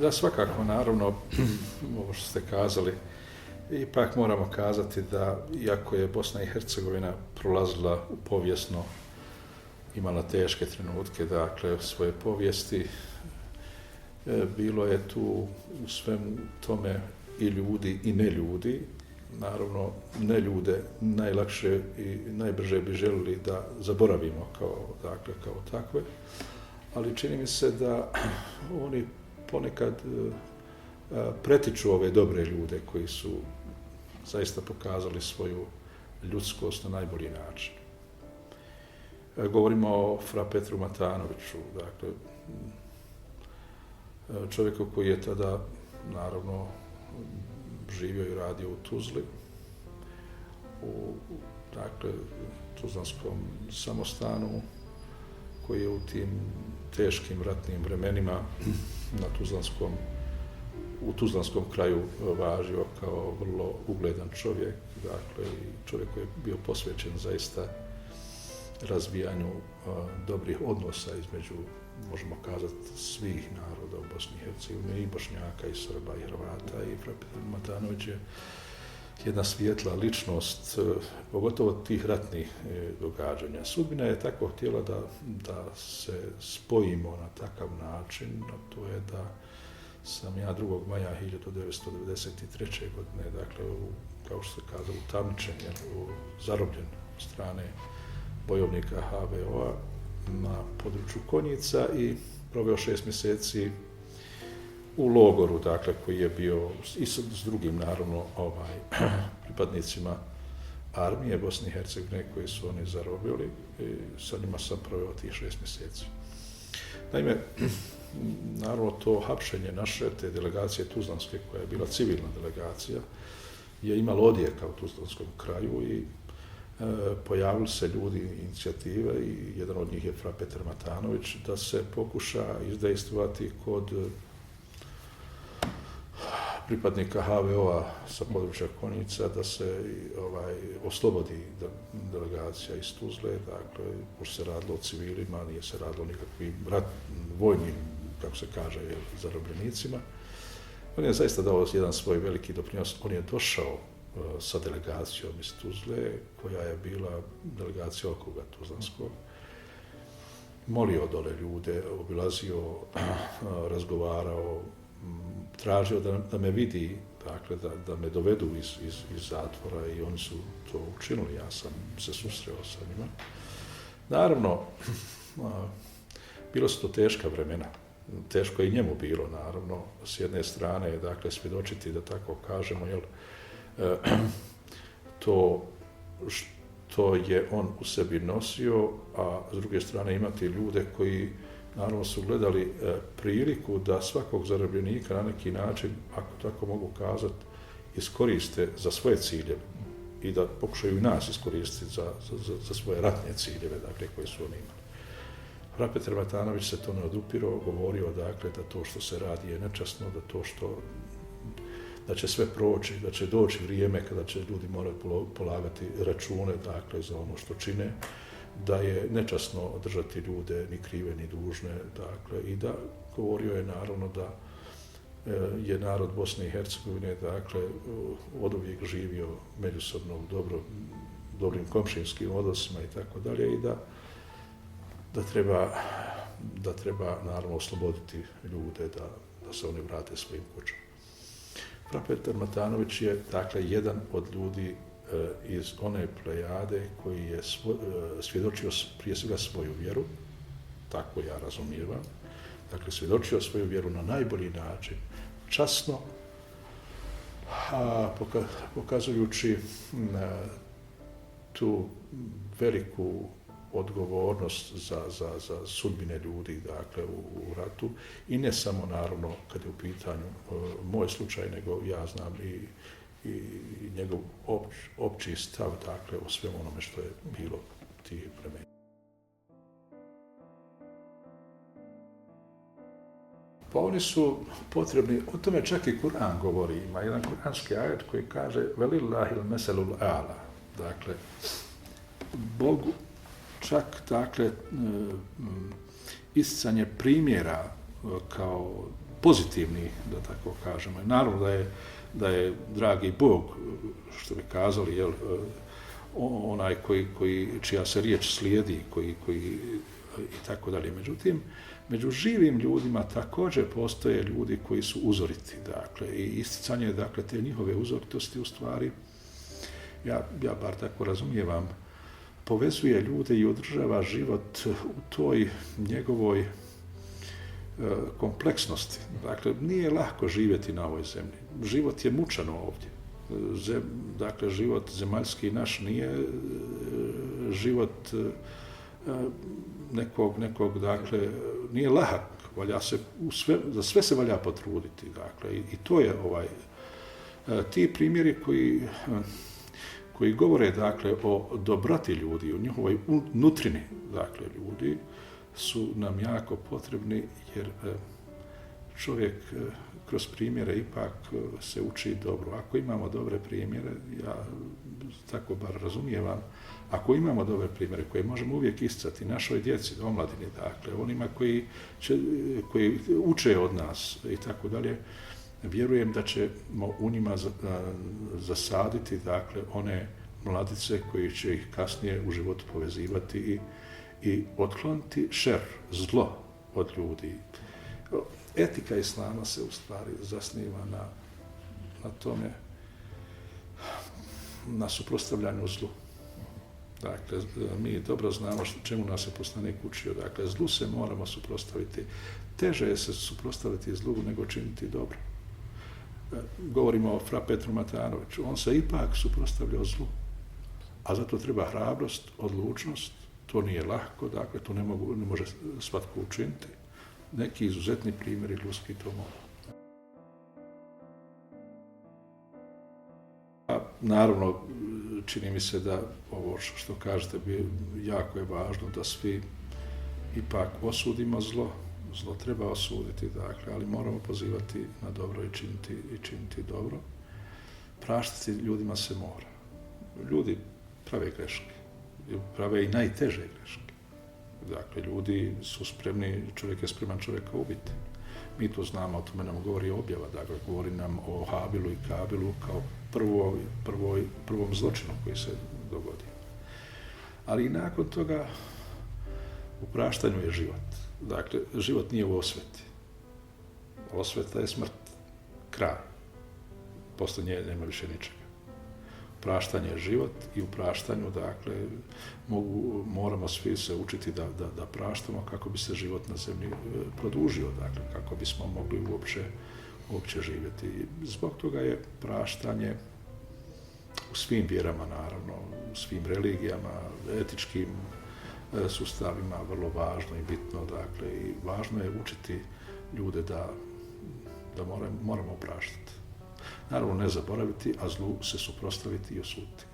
Da, svakako, naravno, ovo što ste kazali, ipak moramo kazati da, iako je Bosna i Hercegovina prolazila u povijesno, imala teške trenutke, dakle, svoje povijesti, bilo je tu u svemu tome i ljudi i neljudi. Naravno, neljude najlakše i najbrže bi želili da zaboravimo kao takve, ali čini mi se da oni ponekad pretiču ove dobre ljude koji su zaista pokazali svoju ljudskost na najbolji način. Govorimo o fra Petru Matanoviću, dakle, čovjeku koji je tada, naravno, živio i radio u Tuzli, u tuzlanskom samostanu, koji je u tim teškim ratnim vremenima u tuzlanskom kraju važio kao vrlo ugledan čovjek, dakle, i čovjek koji je bio posvećen zaista razvijanju dobrih odnosa između, možemo kazati, svih naroda u Bosni i Hercegovini, i Bošnjaka, i Srba, i Hrvata, i fra Petar Matanović je jedna svijetla ličnost, pogotovo tih ratnih događanja. Sudbina je tako htjela da se spojimo na takav način, a to je da sam ja 2. maja 1993. godine, dakle, kao što se kazalo, utamničen, zarobljen od strane bojovnika HVO-a na području Konjica i proveo 6 mjeseci u logoru, dakle, koji je bio i s drugim, naravno, pripadnicima armije Bosne i Hercegovine koji su oni zarobili, i sa njima sam proveo tih 6 mjeseci. Naime, naravno, to hapšenje naše, te delegacije tuzlanske, koja je bila civilna delegacija, je imalo odjeka u tuzlanskom kraju i pojavili se ljudi inicijative, i jedan od njih je fra Petar Matanović, da se pokuša izdejstvovati kod pripadnika HVO-a sa područja Konjica da se oslobodi delegacija iz Tuzle, dakle, pošto se radilo o civilima, nije se radilo nikakvim vojnim, kako se kaže, zarobljenicima. On je zaista dao jedan svoj veliki doprinos. On je došao sa delegacijom iz Tuzle, koja je bila delegacija okruga tuzlanskog, molio dole ljude, obilazio, razgovarao, tražio da me vidi, dakle, da me dovedu iz zatvora, i oni su to učinili. Ja sam se susreo sa njima. Naravno, bilo su to teška vremena. Teško je i njemu bilo, naravno, s jedne strane, dakle, svjedočiti, da tako kažemo, to što je on u sebi nosio, a s druge strane imati ljude koji, naravno, su gledali priliku da svakog zarobljenika na neki način, ako tako mogu kazati, iskoriste za svoje ciljeve i da pokušaju i nas iskoristiti za svoje ratne ciljeve, dakle, koje su oni imali. Fra Petar Matanović se to ne odupirao, govorio, dakle, da to što se radi je nečasno, da će sve proći, da će doći vrijeme kada će ljudi morati polagati račune, dakle, za ono što čine, da je nečasno držati ljude ni krive ni dužne, dakle, i da govorio je, naravno, da je narod Bosne i Hercegovine, dakle, oduvijek živio međusobno u dobrim komšinskim odnosima i tako dalje, i da treba, naravno, osloboditi ljude, da se oni vrate svojim kućama. Fra Petar Matanović je, dakle, jedan od ljudi iz one plejade koji je svjedočio prije svega svoju vjeru, tako ja razumijevam, dakle, svjedočio svoju vjeru na najbolji način, časno, pokazujući tu veliku odgovornost za sudbine ljudi, dakle, u ratu, i ne samo, naravno, kad je u pitanju moj slučaj, nego ja znam i njegov opći stav, dakle, o svemu onome što je bilo tih vremena. Pa oni su potrebni, o tome čak i Kur'an govori, ima jedan kuranski ajet koji kaže velillahil meselul a'la, dakle, Bogu čak, dakle, isticanje primjera kao pozitivni, da tako kažemo. I naravno da je dragi Bog, što bi kazali, jel, onaj čija se riječ slijedi, koji i tako dalje. Međutim, među živim ljudima također postoje ljudi koji su uzoriti, dakle, i isticanje, dakle, te njihove uzoritosti u stvari, ja bar tako razumijevam, povezuje ljude i održava život u toj njegovoj kompleksnosti. Dakle, nije lako živjeti na ovoj zemlji. Život je mučan ovdje. Dakle, život zemaljski naš nije život nekog, dakle, nije lahak. Valja se za sve se valja potruditi. Dakle, i to je ti primjeri koji govore, dakle, o dobroti ljudi, o njihovoj nutrini, dakle, ljudi, su nam jako potrebni, jer čovjek kroz primjere ipak se uči dobro. Ako imamo dobre primjere, ja tako bar razumijevam, ako imamo dobre primjere koje možemo uvijek isticati našoj djeci, omladini, dakle, onima koji uče od nas i tako dalje, vjerujem da ćemo u njima zasaditi, dakle, one mladice koji će ih kasnije u životu povezivati i otkloniti šer, zlo od ljudi. Etika islama se u stvari zasniva na tome, na suprotstavljanju zlu. Dakle, mi dobro znamo čemu nas je poslanik učio. Dakle, zlu se moramo suprotstaviti. Teže je se suprotstaviti zlu nego činiti dobro. Govorimo o fra Petru Matanoviću. On se ipak suprotstavljao zlu. A zato treba hrabrost, odlučnost. To nije lahko, dakle, to ne može svatko učiniti. Neki izuzetni primjeri ljudski to mogu. Naravno, čini mi se da ovo što kažete, jako je važno da svi ipak osudimo zlo. Zlo treba osuditi, dakle, ali moramo pozivati na dobro i činiti dobro. Praštati ljudima se mora. Ljudi prave greške. Prave i najteže greške. Dakle, ljudi su spremni, čovjek je spreman čovjeka ubiti. Mi to znamo, o tome nam govori objava, dakle, govori nam o Habilu i Kabilu kao prvom zločinu koji se dogodio. Ali i nakon toga u praštanju je život. Dakle, život nije u osveti. Osveta je smrt, kraj. Posle nje nema više ničega. Praštanje je život i u praštanju, dakle, moramo svi se učiti da praštamo kako bi se život na zemlji produžio, dakle, kako bismo mogli uopće živjeti. Zbog toga je praštanje u svim vjerama, naravno, u svim religijama, etičkim sustavima vrlo važno i bitno, dakle, i važno je učiti ljude da moramo praštati. Naravno, ne zaboraviti, a zlu se suprotstaviti i osuditi.